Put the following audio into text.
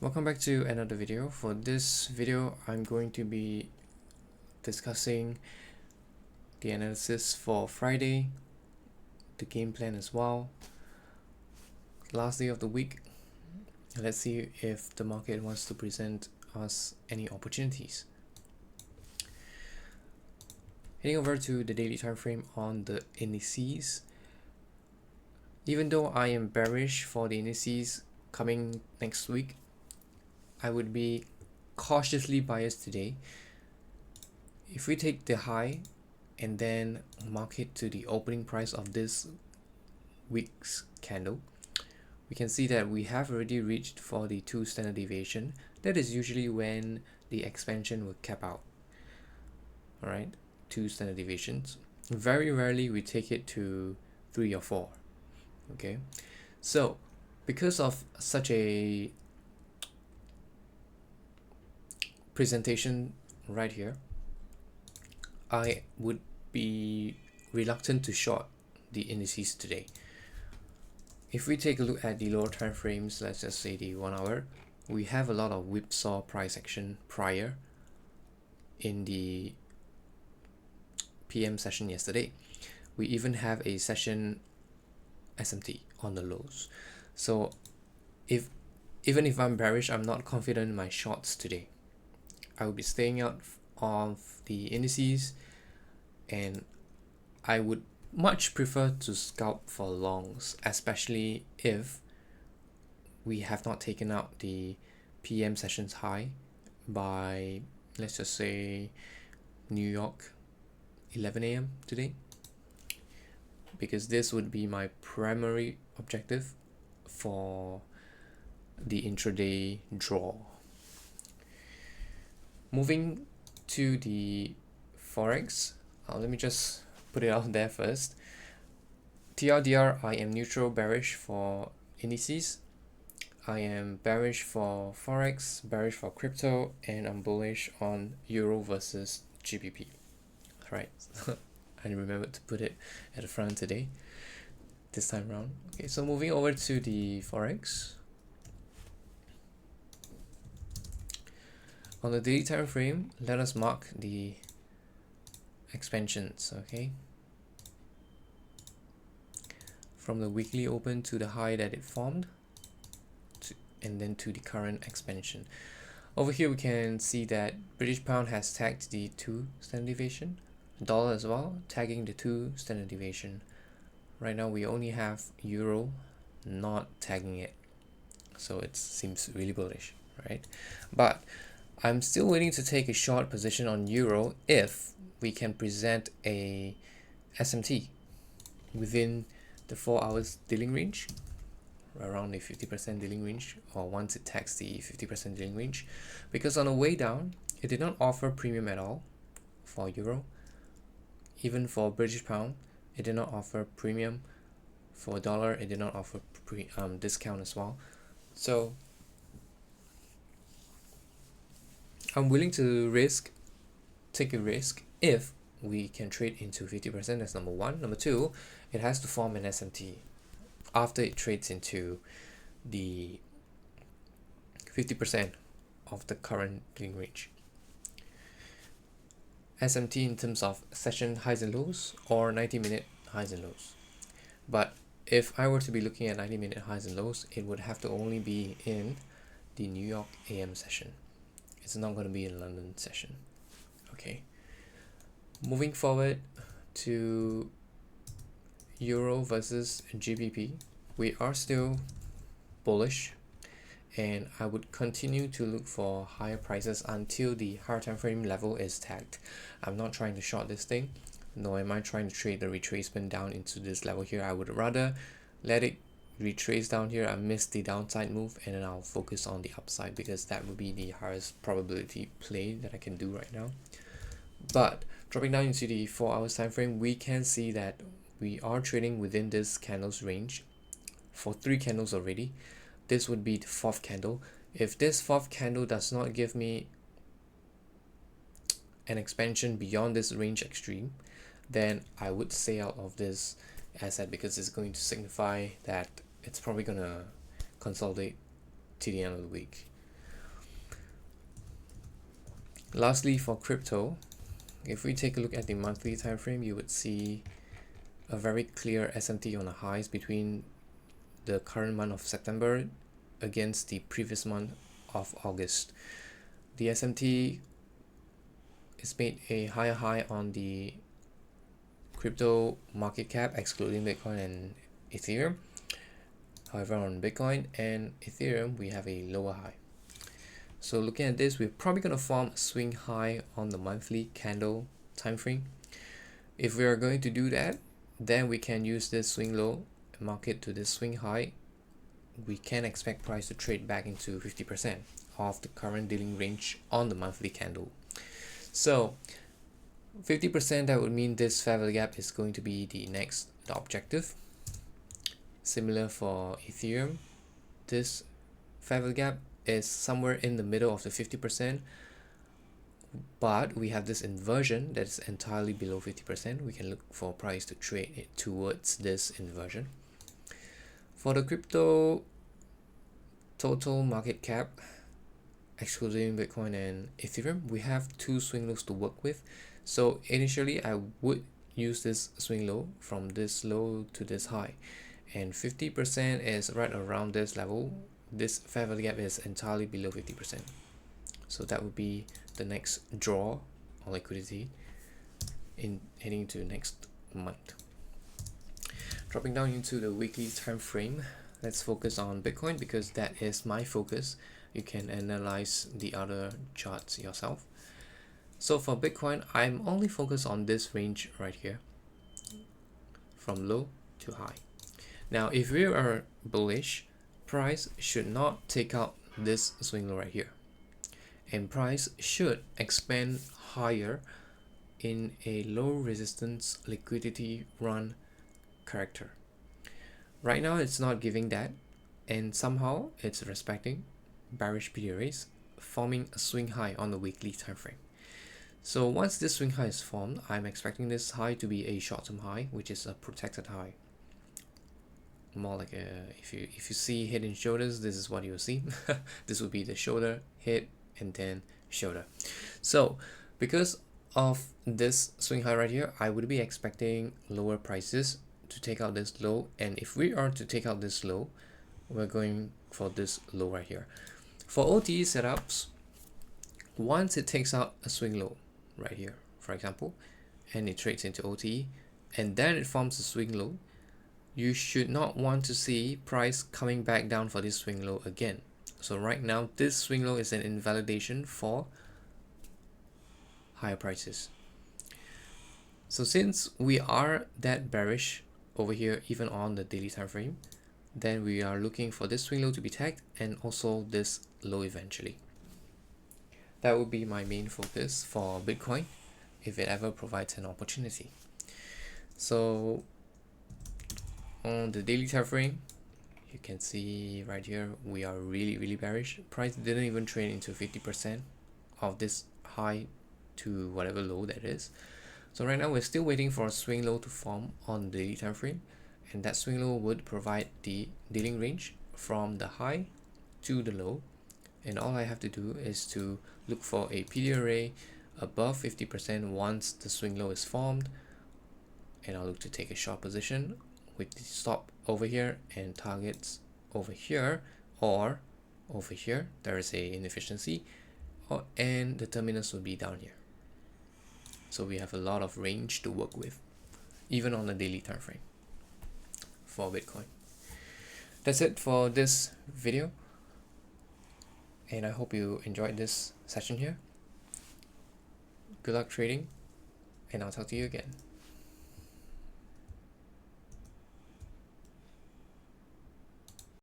Welcome back to another video. For this video, I'm going to be discussing the analysis for Friday, the game plan as well. Last day of the week. Let's see if the market wants to present us any opportunities. Heading over to the daily time frame on the indices. Even though I am bearish for the indices coming next week, I would be cautiously biased today. If we take the high and then mark it to the opening price of this week's candle, we can see that we have already reached for the 2 standard deviation. That is usually when the expansion will cap out. Alright, 2 standard deviations. Very rarely we take it to 3 or 4. Okay, so because of such a presentation right here, I would be reluctant to short the indices today. If we take a look at the lower time frames, let's just say the 1 hour, we have a lot of whipsaw price action prior in the PM session yesterday. We even have a session SMT on the lows. So even if I'm bearish, I'm not confident in my shorts today. I will be staying out of the indices, and I would much prefer to scalp for longs, especially if we have not taken out the PM sessions high by, let's just say, New York 11 a.m. today, because this would be my primary objective for the intraday draw. Moving to the Forex, let me just put it out there first. TLDR, I am neutral bearish for indices. I am bearish for Forex, bearish for crypto, and I'm bullish on Euro versus GBP. Right, I remembered to put it at the front today, this time around. Okay, so moving over to the Forex. On the daily time frame, let us mark the expansions, okay? From the weekly open to the high that it formed, and then to the current expansion. Over here we can see that British pound has tagged the 2 standard deviation, dollar as well, tagging the 2 standard deviation. Right now we only have euro not tagging it, so it seems really bullish, right? But I'm still willing to take a short position on euro if we can present a SMT within the 4 hours dealing range, around the 50% dealing range, or once it tags the 50% dealing range, because on the way down it did not offer premium at all for euro. Even for British pound, it did not offer premium. For dollar, it did not offer discount as well. So I'm willing to take a risk if we can trade into 50%. That's number one. Number two, it has to form an SMT after it trades into the 50% of the current dealing range. SMT in terms of session highs and lows, or 90-minute highs and lows. But if I were to be looking at 90-minute highs and lows, it would have to only be in the New York AM session. It's not going to be in London session. Okay. Moving forward to Euro versus GBP, we are still bullish, and I would continue to look for higher prices until the higher time frame level is tagged. I'm not trying to short this thing, nor am I trying to trade the retracement down into this level here. I would rather let it retrace down here. I missed the downside move, and then I'll focus on the upside, because that would be the highest probability play that I can do right now. But dropping down into the 4 hours time frame, we can see that we are trading within this candles range for 3 candles already. This would be the 4th candle. If this 4th candle does not give me an expansion beyond this range extreme, then I would stay out of this asset, because it's going to signify that it's probably gonna consolidate to the end of the week. Lastly, for crypto, if we take a look at the monthly time frame, you would see a very clear SMT on the highs between the current month of September against the previous month of August. The SMT is made a higher high on the crypto market cap excluding Bitcoin and Ethereum. However, on Bitcoin and Ethereum, we have a lower high. So looking at this, we're probably going to form a swing high on the monthly candle time frame. If we are going to do that, then we can use this swing low and mark it to this swing high. We can expect price to trade back into 50% of the current dealing range on the monthly candle. So 50%, that would mean this fair value gap is going to be the objective. Similar for Ethereum, this fair value gap is somewhere in the middle of the 50%, but we have this inversion that is entirely below 50%. We can look for price to trade it towards this inversion. For the crypto total market cap, excluding Bitcoin and Ethereum, we have two swing lows to work with. So initially, I would use this swing low from this low to this high, and 50% is right around this level. This fair value gap is entirely below 50%. So that would be the next draw on liquidity in heading to next month. Dropping down into the weekly time frame, let's focus on Bitcoin because that is my focus. You can analyze the other charts yourself. So for Bitcoin, I'm only focused on this range right here, from low to high. Now, if we are bullish, price should not take out this swing low right here, and price should expand higher in a low resistance liquidity run character. Right now, it's not giving that, and somehow it's respecting bearish PDRAs, forming a swing high on the weekly time frame. So once this swing high is formed, I'm expecting this high to be a short-term high, which is a protected high. More like if you see head and shoulders, this is what you'll see. This would be the shoulder, head, and then shoulder. So because of this swing high right here, I would be expecting lower prices to take out this low, and if we are to take out this low, we're going for this low right here. For OTE setups, once it takes out a swing low right here, for example, and it trades into OTE, and then it forms a swing low, you should not want to see price coming back down for this swing low again. So right now, this swing low is an invalidation for higher prices. So since we are that bearish over here, even on the daily time frame, then we are looking for this swing low to be tagged and also this low eventually. That would be my main focus for Bitcoin if it ever provides an opportunity. So on the daily time frame, you can see right here we are really bearish. Price didn't even trade into 50% of this high to whatever low that is. So right now we're still waiting for a swing low to form on the daily time frame, and that swing low would provide the dealing range from the high to the low, and all I have to do is to look for a PD array above 50% once the swing low is formed, and I'll look to take a short position with the stop over here and targets over here or over here. There is a inefficiency, and the terminus will be down here. So we have a lot of range to work with, even on the daily time frame for Bitcoin. That's it for this video, and I hope you enjoyed this session here. Good luck trading, and I'll talk to you again.